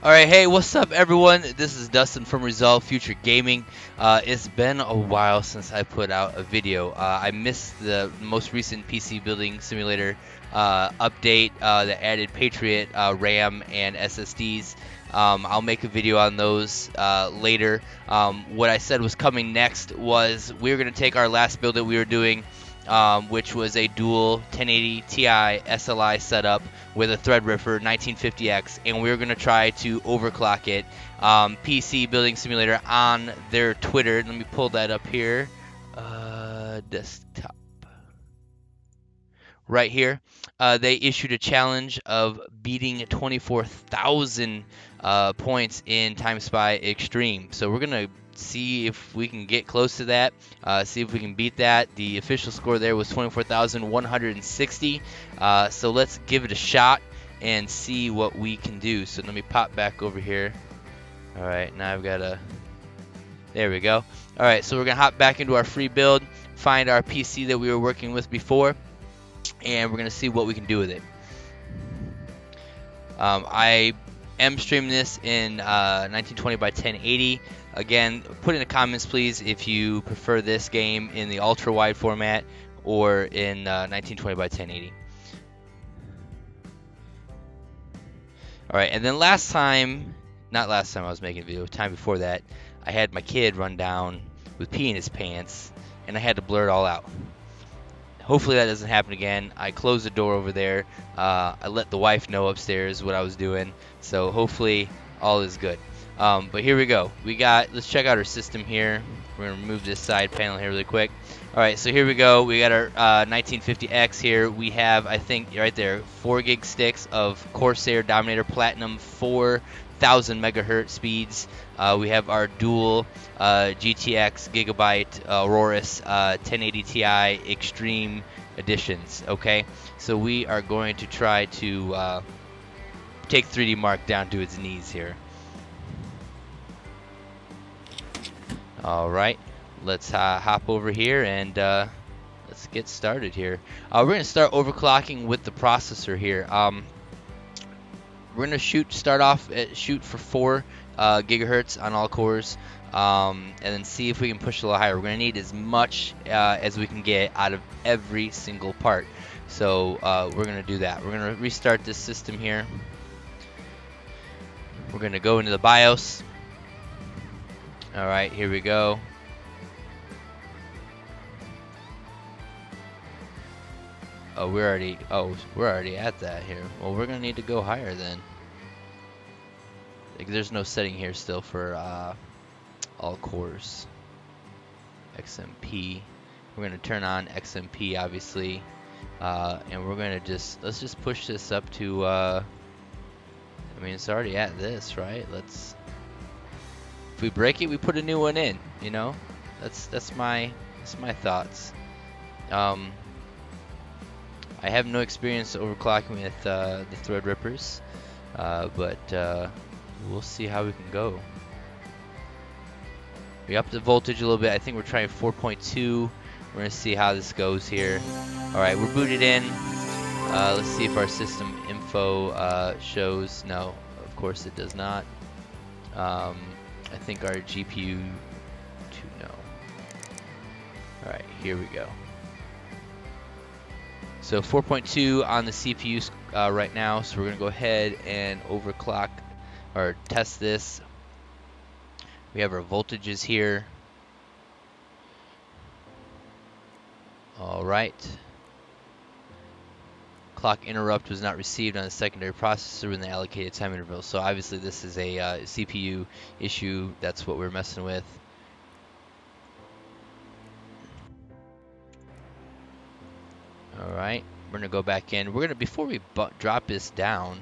Alright, hey, what's up everyone? This is Dustin from Resolve Future Gaming. It's been a while since I put out a video. I missed the most recent PC building simulator update that added Patriot RAM and SSDs. I'll make a video on those later. What I said was coming next was we were going to take our last build that we were doing, which was a dual 1080 Ti SLI setup with a Threadripper 1950X, and we were going to try to overclock it. PC Building Simulator on their Twitter. Let me pull that up here. Desktop. Right here. They issued a challenge of beating 24,000 points in Time Spy Extreme. So we're going to see if we can get close to that, see if we can beat that. The official score there was 24,160. So let's give it a shot and see what we can do. So let me pop back over here. All right, now I've got a, there we go. All right, so we're gonna hop back into our free build, find our PC that we were working with before, and we're gonna see what we can do with it. I am streaming this in 1920 by 1080. Again, put in the comments please if you prefer this game in the ultra wide format or in 1920 by 1080. Alright, and then last time, not last time I was making a video, time before that, I had my kid run down with pee in his pants and I had to blur it all out. Hopefully that doesn't happen again. I closed the door over there. I let the wife know upstairs what I was doing, so hopefully all is good. But here we go. Let's check out our system here. We're gonna remove this side panel here really quick. All right, so here we go. We got our 1950X here. We have, I think, right there, 4 gig sticks of Corsair Dominator Platinum 4,000 megahertz speeds. We have our dual GTX Gigabyte Aorus 1080 Ti Extreme editions. Okay, so we are going to try to take 3D Mark down to its knees here. Alright, let's hop over here and let's get started here. We're going to start overclocking with the processor here. We're going to start off at shoot for 4 gigahertz on all cores, and then see if we can push a little higher. We're going to need as much as we can get out of every single part. So we're going to do that. We're going to restart this system here. We're going to go into the BIOS. Alright, here we go. We're already at that here. Well, we're gonna need to go higher then. Like, there's no setting here still for all cores. XMP. We're gonna turn on XMP obviously, and we're gonna let's just push this up to. I mean, it's already at this, right? If we break it, we put a new one in. You know, that's my thoughts. I have no experience overclocking with the Threadrippers, but we'll see how we can go. We upped the voltage a little bit. I think we're trying 4.2. We're gonna see how this goes here. All right, we're booted in. Let's see if our system info shows. No, of course it does not. I think our GPU no. Alright, here we go. So 4.2 on the CPU right now, so we're going to go ahead and overclock or test this. We have our voltages here. Alright. Clock interrupt was not received on the secondary processor within the allocated time interval. So obviously this is a CPU issue. That's what we're messing with. Alright, we're gonna go back in. We're gonna, before we drop this down,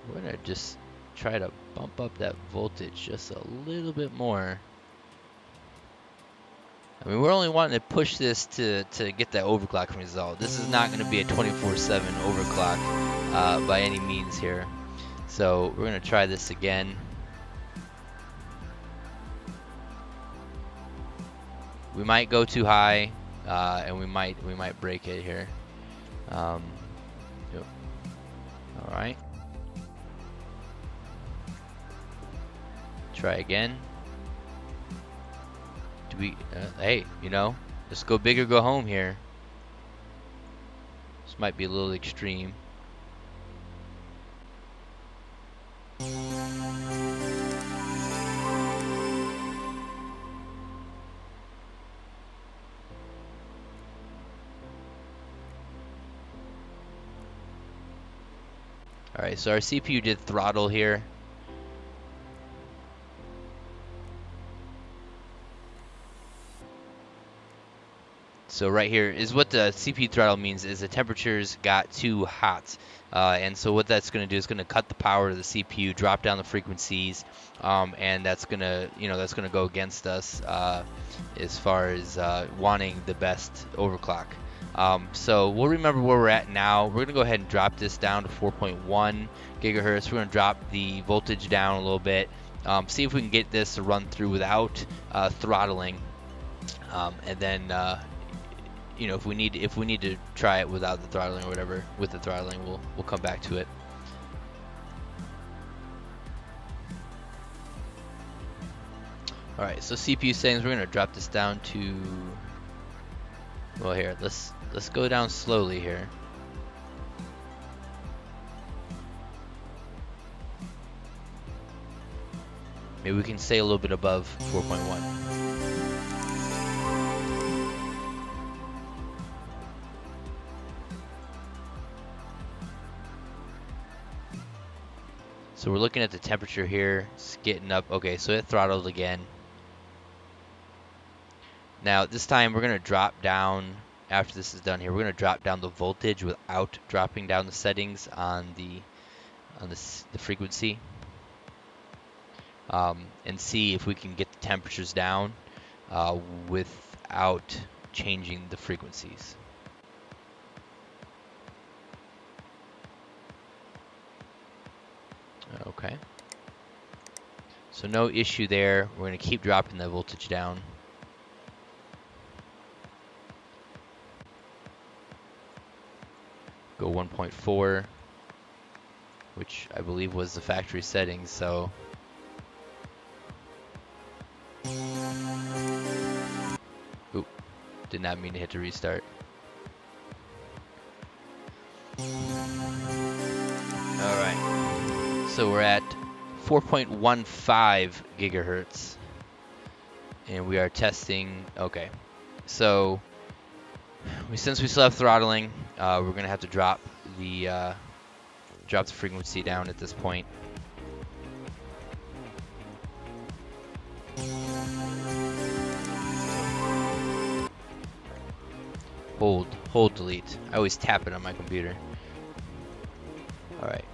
we're gonna just try to bump up that voltage just a little bit more. I mean, we're only wanting to push this to get that overclock result. This is not going to be a 24/7 overclock by any means here. So we're going to try this again. We might go too high, and we might break it here. All right. Try again. Do we? Hey, you know, let's go big or go home here. This might be a little extreme. Alright, so our CPU did throttle here. So right here is what the CPU throttle means, is the temperatures got too hot. And so what that's going to do is going to cut the power of the CPU, drop down the frequencies, and that's going to, that's going to go against us as far as wanting the best overclock. So we'll remember where we're at now. We're going to go ahead and drop this down to 4.1 gigahertz. We're going to drop the voltage down a little bit, see if we can get this to run through without throttling, and then if we need to try it without the throttling or whatever, with the throttling, we'll come back to it. All right, so CPU settings, we're gonna drop this down to, well, here, let's go down slowly here. Maybe we can stay a little bit above 4.1. So we're looking at the temperature here. It's getting up. Okay, so it throttled again. Now this time we're gonna drop down, after this is done here, we're gonna drop down the voltage without dropping down the settings on the frequency, and see if we can get the temperatures down without changing the frequencies. Okay. So no issue there. We're going to keep dropping the voltage down. Go 1.4, which I believe was the factory settings, so oop, did not mean to hit the restart. Alright. So we're at 4.15 gigahertz, and we are testing. Okay, so since we still have throttling, we're gonna have to drop the frequency down at this point. Hold delete. I always tap it on my computer. All right.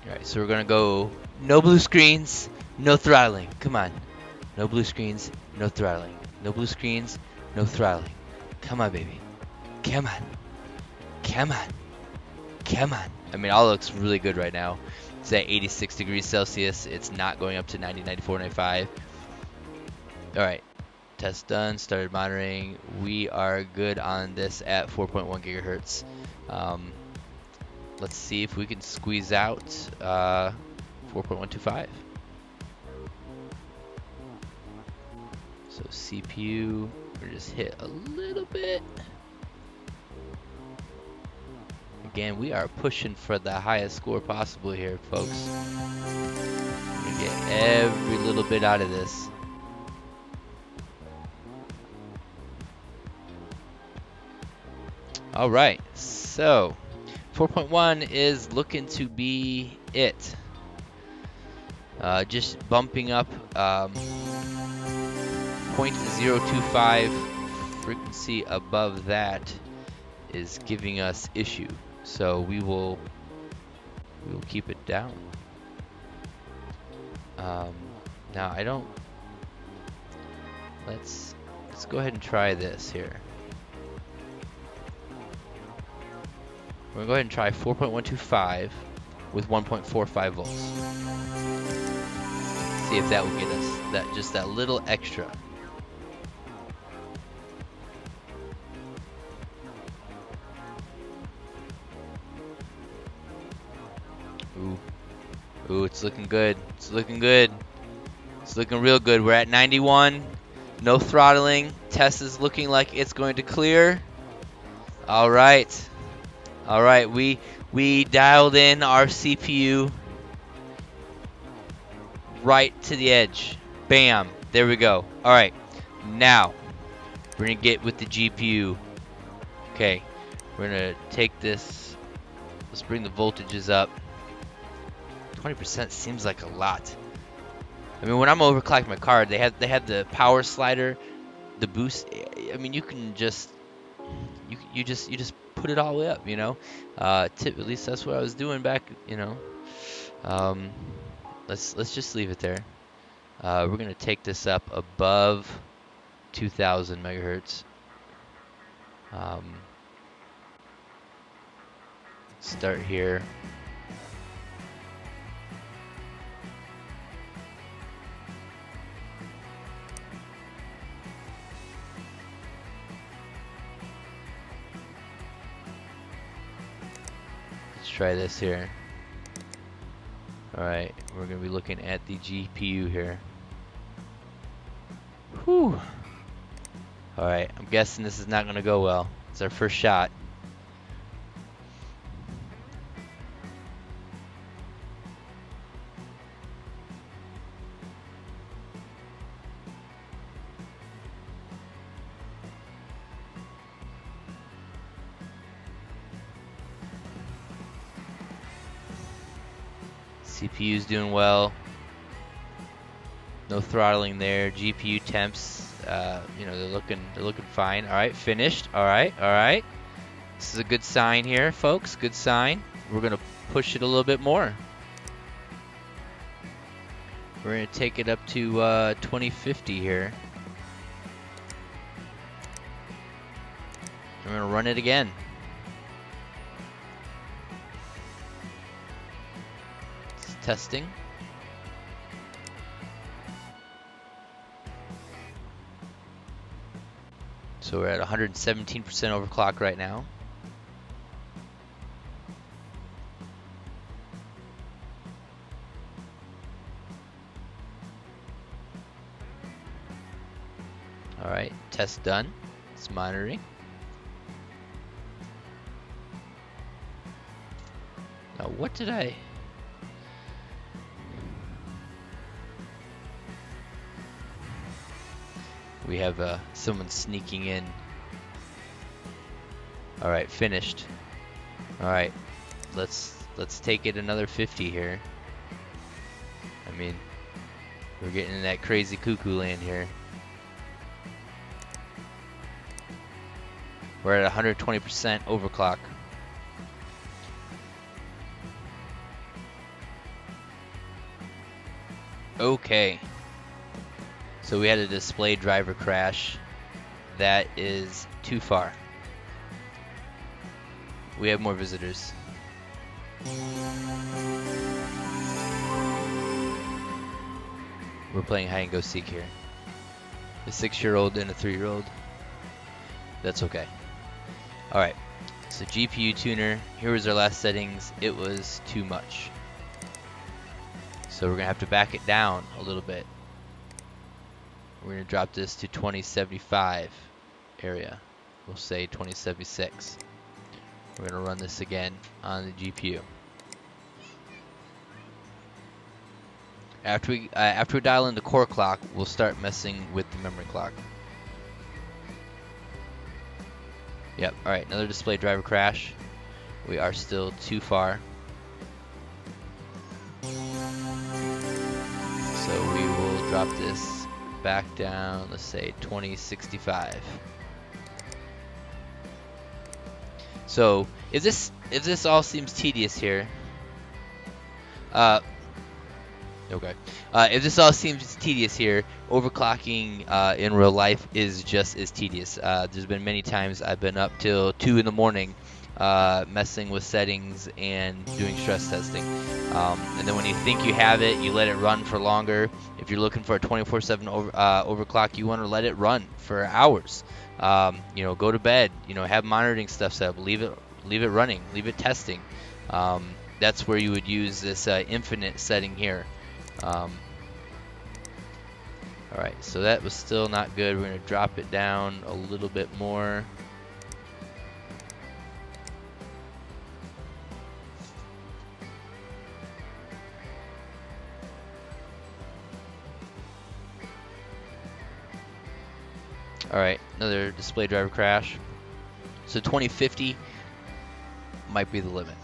Alright, so we're gonna go no blue screens, no throttling. Come on. No blue screens, no throttling. No blue screens, no throttling. Come on, baby. Come on. Come on. Come on. I mean, all looks really good right now. It's at 86 degrees Celsius. It's not going up to 90, 94, 95. Alright. Test done. Started monitoring. We are good on this at 4.1 gigahertz. Let's see if we can squeeze out 4.125. So CPU, we're just hit a little bit. Again, we are pushing for the highest score possible here, folks. We're gonna get every little bit out of this. All right, so 4.1 is looking to be it. Just bumping up 0.025 frequency above that is giving us issue. So we will keep it down. Now I don't. Let's go ahead and try this here. We're gonna go ahead and try 4.125 with 1.45 volts. See if that will get us just that little extra. Ooh. Ooh, it's looking good. It's looking good. It's looking real good. We're at 91. No throttling. Test is looking like it's going to clear. All right. All right. We dialed in our CPU right to the edge. Bam. There we go. All right. Now we're going to get with the GPU. Okay. We're going to take this. Let's bring the voltages up. 20% seems like a lot. I mean, when I'm overclocking my card, they had the power slider, the boost. I mean, you can just you just put it all the way up, you know. At least that's what I was doing back, you know. Let's just leave it there. We're gonna take this up above 2,000 megahertz. Start here. Let's try this here. Alright, we're going to be looking at the GPU here. Whew. Alright, I'm guessing this is not going to go well. It's our first shot. CPU's doing well. No throttling there. GPU temps, you know, they're looking fine. All right, finished. All right, all right. This is a good sign here, folks. Good sign. We're gonna push it a little bit more. We're gonna take it up to 2050 here. We're gonna run it again. Testing. So we're at 117% overclock right now. All right, test done. It's monitoring. Now what did I... We have someone sneaking in. All right, finished. All right, let's take it another 50 here. I mean, we're getting in that crazy cuckoo land here. We're at 120% overclock. Okay. So we had a display driver crash. That is too far. We have more visitors. We're playing hide and go seek here. A 6-year-old and a 3-year-old. That's okay. Alright. So GPU tuner. Here was our last settings. It was too much. So we're gonna have to back it down a little bit. We're going to drop this to 2075 area. We'll say 2076. We're going to run this again on the GPU. After we dial in the core clock, we'll start messing with the memory clock. Yep, alright, another display driver crash. We are still too far. So we will drop this back down, let's say 2065. So if this all seems tedious here, okay. If this all seems tedious here, overclocking in real life is just as tedious. There's been many times I've been up till 2 in the morning messing with settings and doing stress testing. And then when you think you have it, you let it run for longer. If you're looking for a 24/7 overclock, you want to let it run for hours. You know, go to bed. You know, have monitoring stuff set up. Leave it running. Leave it testing. That's where you would use this infinite setting here. Alright, so that was still not good. We're going to drop it down a little bit more. Alright, another display driver crash. So 2050 might be the limit.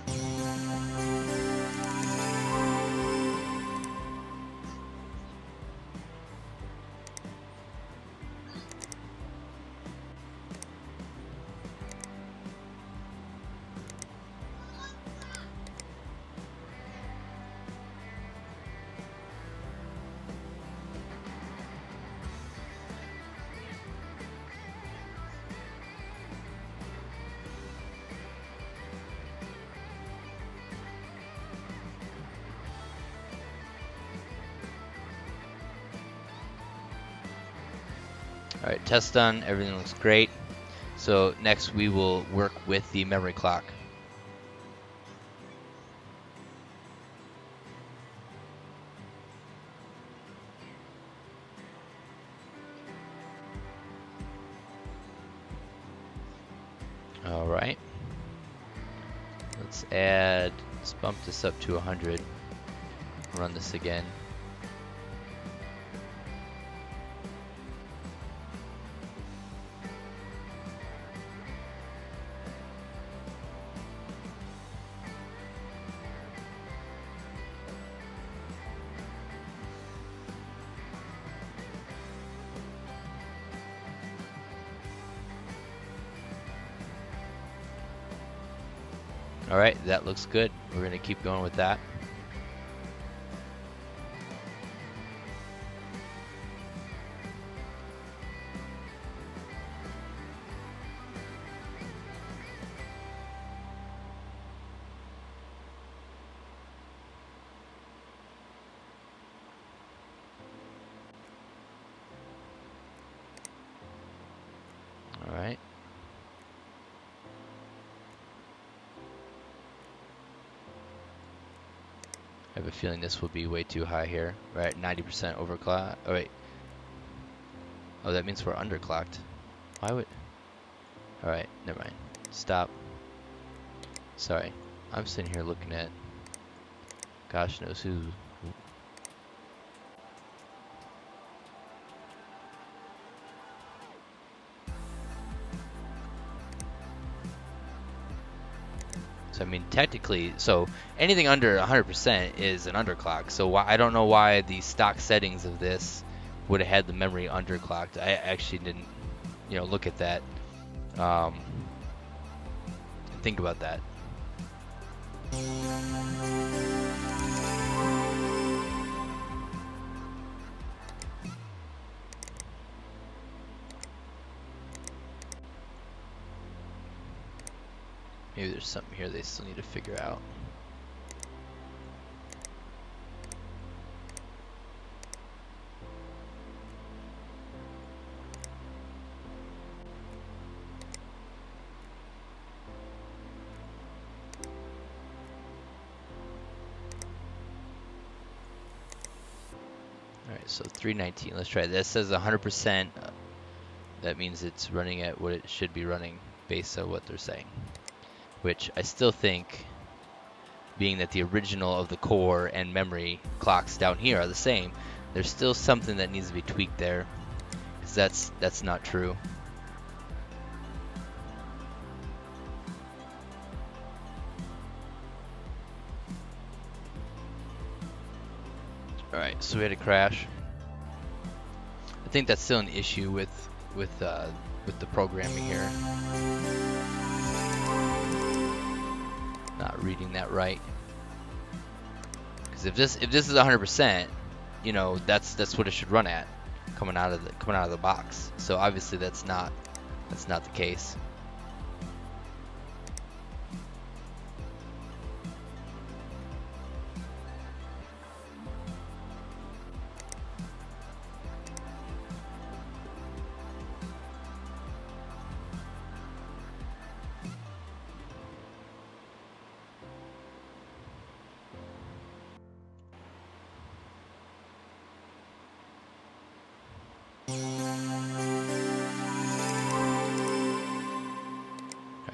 Alright, test done, everything looks great. So next we will work with the memory clock. Alright. Let's bump this up to 100. Run this again. Alright, that looks good. We're going to keep going with that. Alright. I have a feeling this will be way too high here. We're at 90% overclock. Oh wait. Oh, that means we're underclocked. Why would... Alright, never mind. Stop. Sorry. I'm sitting here looking at... Gosh knows who. So I mean, technically, so anything under 100% is an underclock. So I don't know why the stock settings of this would have had the memory underclocked. I actually didn't, you know, look at that. Think about that. Maybe there's something here they still need to figure out. Alright, so 319. Let's try this. It says 100%. That means it's running at what it should be running based on what they're saying. Which I still think, being that the original of the core and memory clocks down here are the same, there's still something that needs to be tweaked there, because that's not true. Alright, so we had a crash. I think that's still an issue with the programming here. Not reading that right. Because if this is 100%, you know, that's what it should run at coming out of the box. So obviously that's not the case.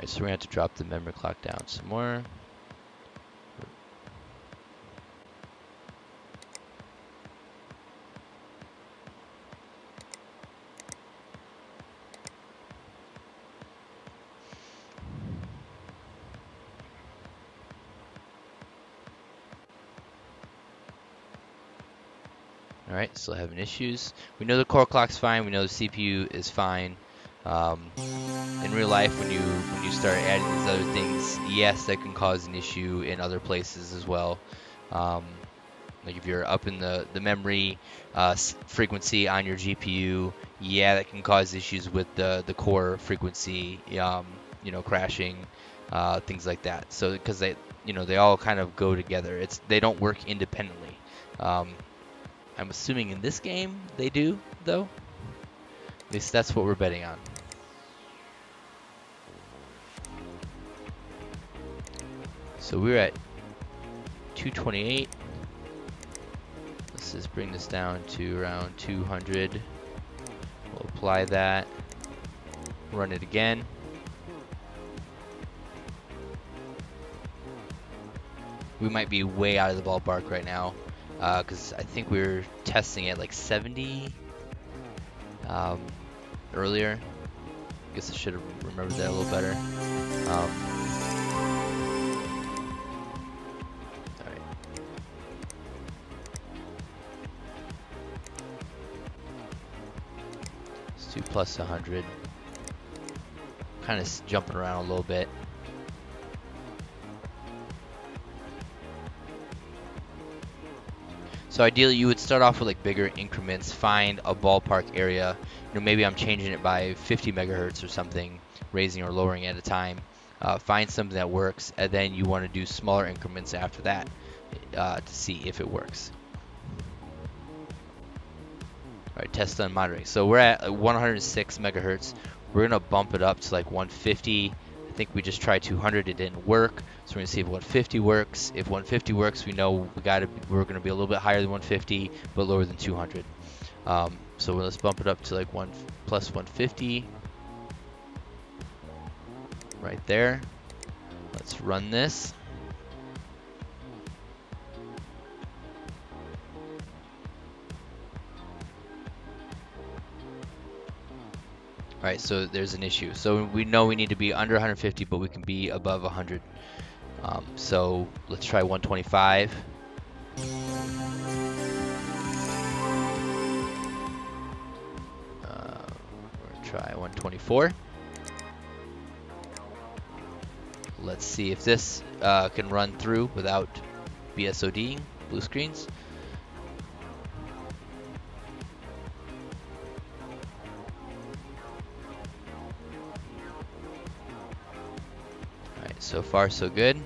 Alright, so we're gonna have to drop the memory clock down some more. Alright, still having issues. We know the core clock's fine, we know the CPU is fine. In real life, when you start adding these other things, yes, that can cause an issue in other places as well. Like if you're up in the memory frequency on your GPU, yeah, that can cause issues with the core frequency, you know, crashing, things like that. So because they all kind of go together. They don't work independently. I'm assuming in this game they do, though. At least that's what we're betting on. So we're at 228. Let's just bring this down to around 200. We'll apply that. Run it again. We might be way out of the ballpark right now, because I think we were testing at like 70 earlier. I guess I should have remembered that a little better. Alright. Let's do plus 100. Kind of jumping around a little bit. So ideally, you would start off with like bigger increments, find a ballpark area. You know, maybe I'm changing it by 50 megahertz or something, raising or lowering at a time. Find something that works, and then you want to do smaller increments after that to see if it works. All right, test on monitoring. So we're at 106 megahertz. We're gonna bump it up to like 150. I think we just tried 200, it didn't work. So we're gonna see if 150 works. If 150 works, we know we're gonna be a little bit higher than 150, but lower than 200. So let's bump it up to like plus 150. Right there. Let's run this. Alright, so there's an issue. So we know we need to be under 150, but we can be above 100. So let's try 125. We're gonna try 124. Let's see if this can run through without BSODing, blue screens. Alright, so far so good.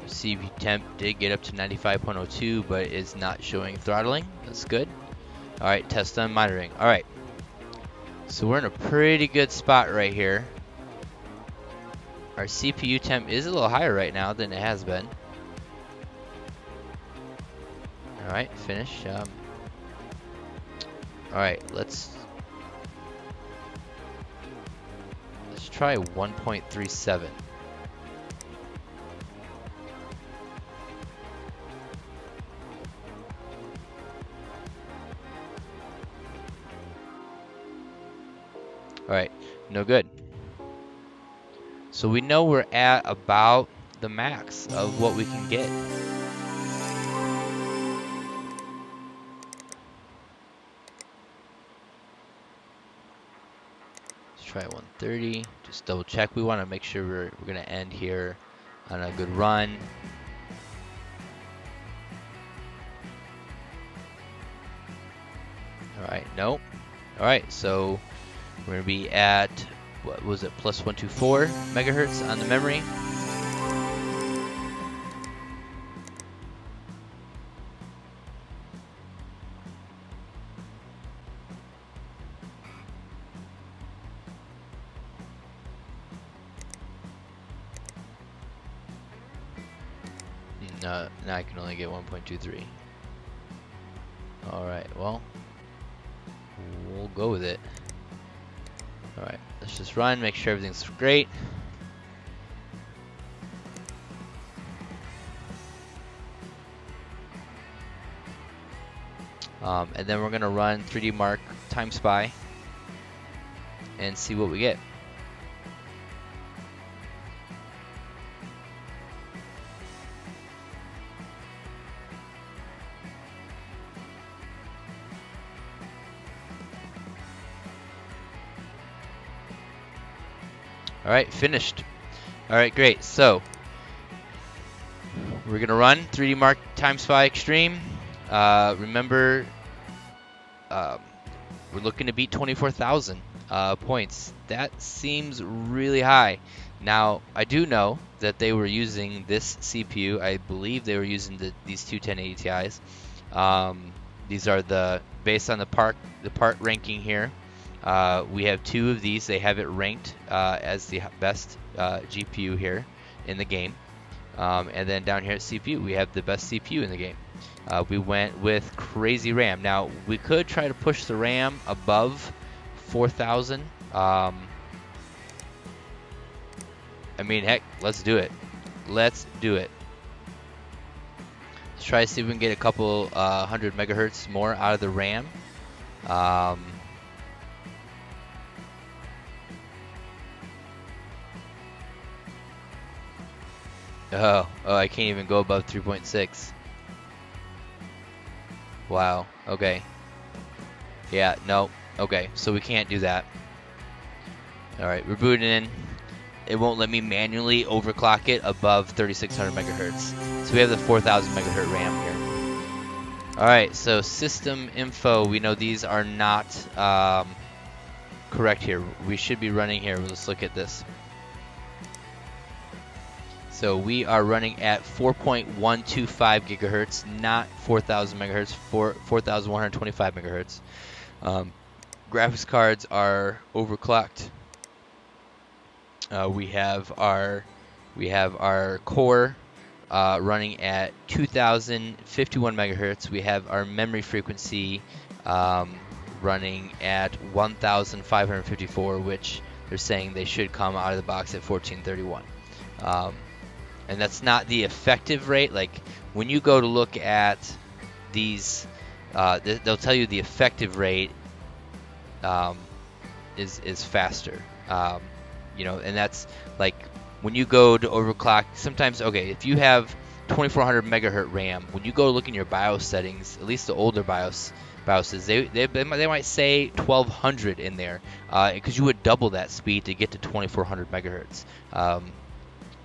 CPU temp did get up to 95.02, but is not showing throttling. That's good. Alright, test on monitoring. Alright. So we're in a pretty good spot right here. Our CPU temp is a little higher right now than it has been. Alright, finish. Alright, let's try 1.37. Alright, no good. So we know we're at about the max of what we can get. Let's try 130. Just double check. We want to make sure we're going to end here on a good run. Alright, nope. Alright, so we're going to be at, what was it, plus 124 megahertz on the memory. No, now I can only get 1.23. Alright, well, we'll go with it. Alright, let's just run, make sure everything's great. And then we're going to run 3D Mark Time Spy and see what we get. Alright, finished. Alright, great. So, we're going to run 3D Mark Time Spy Extreme. Remember, we're looking to beat 24,000 points. That seems really high. Now, I do know that they were using this CPU. I believe they were using these two 1080 Ti's. These are based on the part ranking here. We have two of these. They have it ranked as the best GPU here in the game. And then down here at CPU, we have the best CPU in the game. We went with crazy RAM. Now, we could try to push the RAM above 4,000. I mean, heck, let's do it. Let's do it. Let's try to see if we can get a couple 100 megahertz more out of the RAM. Oh, I can't even go above 3.6. Wow, okay. Yeah, no, okay, so we can't do that. Alright, we're booting in. It won't let me manually overclock it above 3600 megahertz. So we have the 4000 megahertz RAM here. Alright, so system info, we know these are not correct here. We should be running here. Let's look at this. So we are running at 4.125 gigahertz, not 4,000 megahertz, 4,125 megahertz. Graphics cards are overclocked. We have our core running at 2,051 megahertz. We have our memory frequency running at 1,554, which they're saying they should come out of the box at 1431. And that's not the effective rate. Like when you go to look at these, they'll tell you the effective rate is faster. You know, and that's like when you go to overclock. Sometimes, okay, if you have 2400 megahertz RAM, when you go look in your BIOS settings, at least the older BIOSes, they might say 1200 in there, because you would double that speed to get to 2400 megahertz.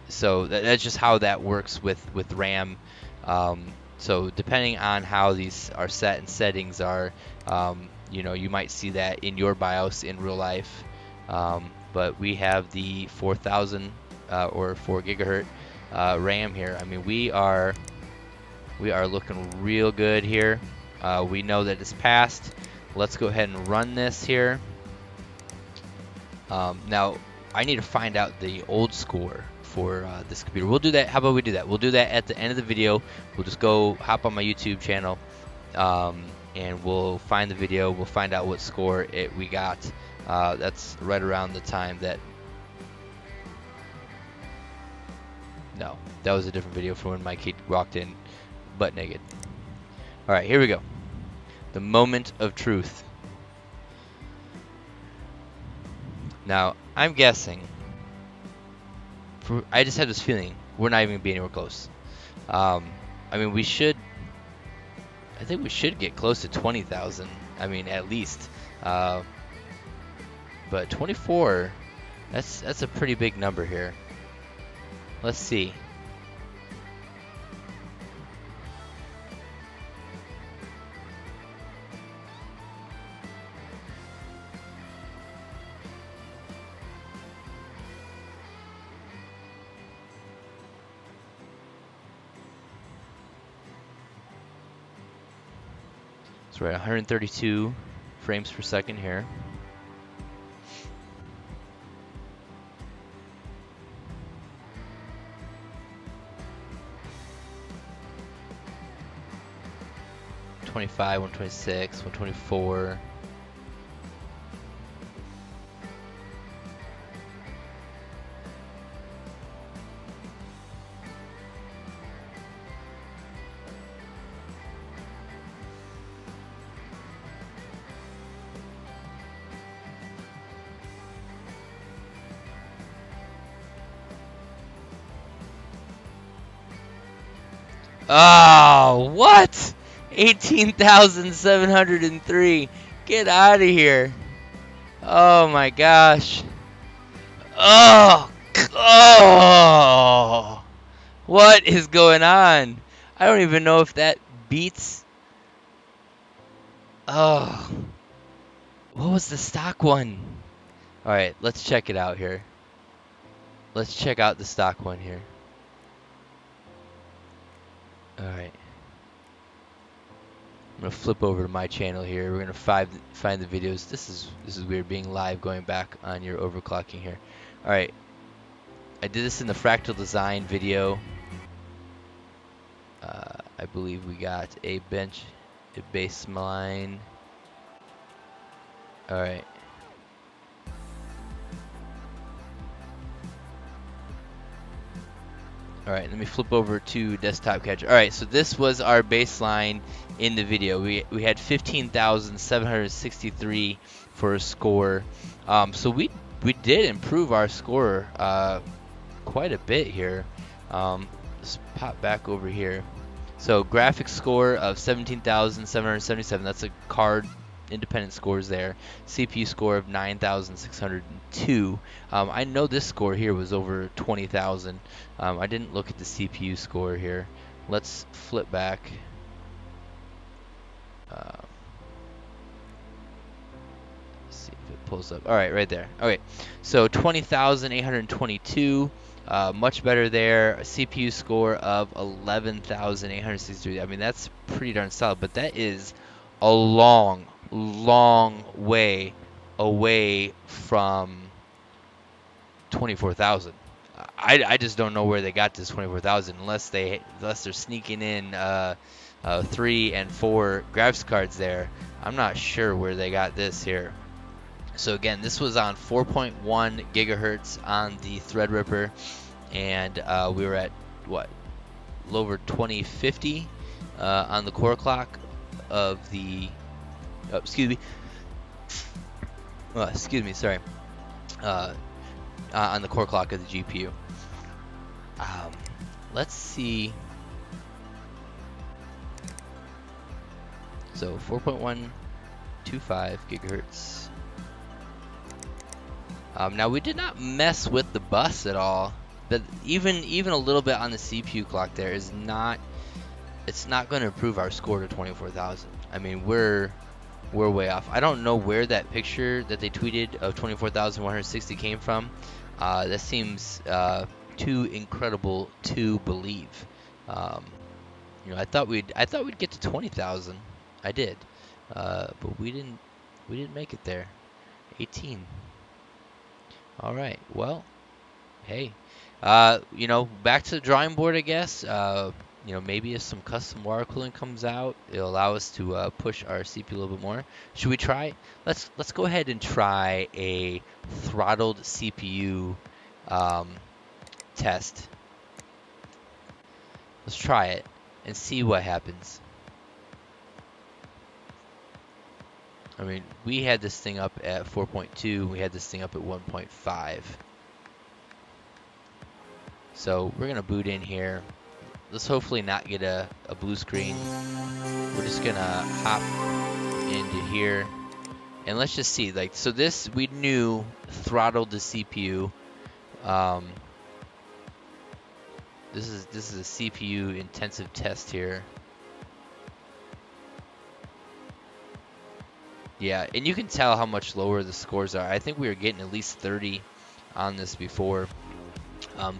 So that's just how that works with RAM. So depending on how these are set and settings are, you know, you might see that in your BIOS in real life. But we have the 4000 or 4 gigahertz RAM here. I mean, we are looking real good here. We know that it's passed. Let's go ahead and run this here. Now, I need to find out the old score for this computer. We'll do that. How about we do that? We'll do that at the end of the video. We'll just go hop on my YouTube channel, and we'll find the video. We'll find out what score we got. That's right around the time that... No, that was a different video from when my kid walked in butt naked. Alright, here we go. The moment of truth. Now, I'm guessing... I just have this feeling we're not even going to be anywhere close. I mean, we should... I think we should get close to 20,000. I mean, at least. But 24, that's a pretty big number here. Let's see. So we're at 132 frames per second here. $125, $126, $124. Oh, what? 18,703. Get out of here. Oh my gosh. Oh. Oh. What is going on? I don't even know if that beats. Oh. What was the stock one? Alright, let's check it out here. Let's check out the stock one here. Alright. I'm gonna flip over to my channel here. We're gonna find the videos. This is weird being live going back on your overclocking here. Alright. I did this in the fractal design video. I believe we got a baseline. Alright. Alright, let me flip over to desktop capture. Alright, so this was our baseline in the video. We had 15,763 for a score. So we did improve our score quite a bit here. Let's pop back over here. So graphics score of 17,777. That's a card independent scores there. CPU score of 9,602. I know this score here was over 20,000. I didn't look at the CPU score here. Let's flip back. Let's see if it pulls up. All right, right there. Okay, so 20,822. Much better there. A CPU score of 11,863. I mean, that's pretty darn solid, but that is a long way away from 24,000. I just don't know where they got this 24,000 unless they're sneaking in 3 and 4 graphics cards there. I'm not sure where they got this here. So again, this was on 4.1 gigahertz on the Threadripper, and we were at what, a little over 2050 on the core clock of the excuse me, sorry, on the core clock of the GPU. Let's see. So 4.125 gigahertz. Now we did not mess with the bus at all, but even a little bit on the CPU clock there is not. It's not going to improve our score to 24,000. I mean, we're way off. I don't know where that picture that they tweeted of 24,160 came from. That seems too incredible to believe. You know, I thought we'd get to 20,000. I did, but we didn't make it there. 18. All right. Well, hey, you know, back to the drawing board, I guess. You know, maybe if some custom water cooling comes out, it'll allow us to push our CPU a little bit more. Should we try? Let's go ahead and try a throttled CPU test. Let's try it and see what happens. I mean, we had this thing up at 4.2. We had this thing up at 1.5. So we're gonna boot in here. Let's hopefully not get a blue screen. We're just gonna hop into here and let's just see. Like, so this, we knew throttled the CPU. This is a CPU intensive test here. Yeah, and you can tell how much lower the scores are. I think we were getting at least 30 on this before.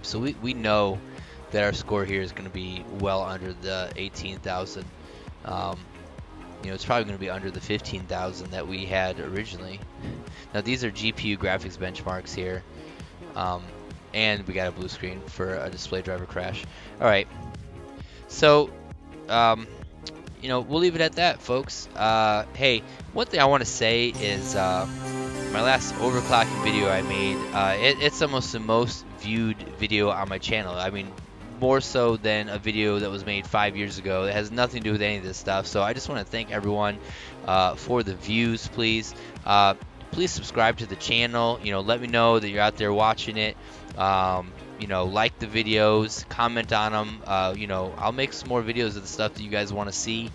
So we know that our score here is going to be well under the 18,000. You know, it's probably going to be under the 15,000 that we had originally. Now these are GPU graphics benchmarks here. And we got a blue screen for a display driver crash. All right. So, you know, we'll leave it at that, folks. Hey, one thing I want to say is my last overclocking video I made, it's almost the most viewed video on my channel. I mean, more so than a video that was made 5 years ago. It has nothing to do with any of this stuff. So I just want to thank everyone for the views, please. Please subscribe to the channel. You know, let me know that you're out there watching it. like the videos, comment on them. I'll make some more videos of the stuff that you guys want to see.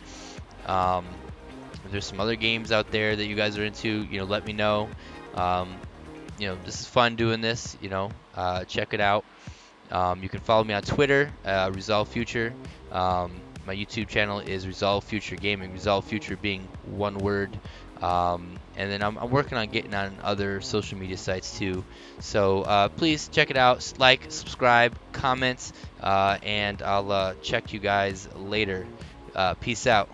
Um, if there's some other games out there that you guys are into, let me know. Um, this is fun doing this. Check it out. You can follow me on Twitter, Resolve Future. My YouTube channel is Resolve Future Gaming, Resolve Future being one word. And then I'm working on getting on other social media sites too. So please check it out, like, subscribe, comment, and I'll check you guys later. Peace out.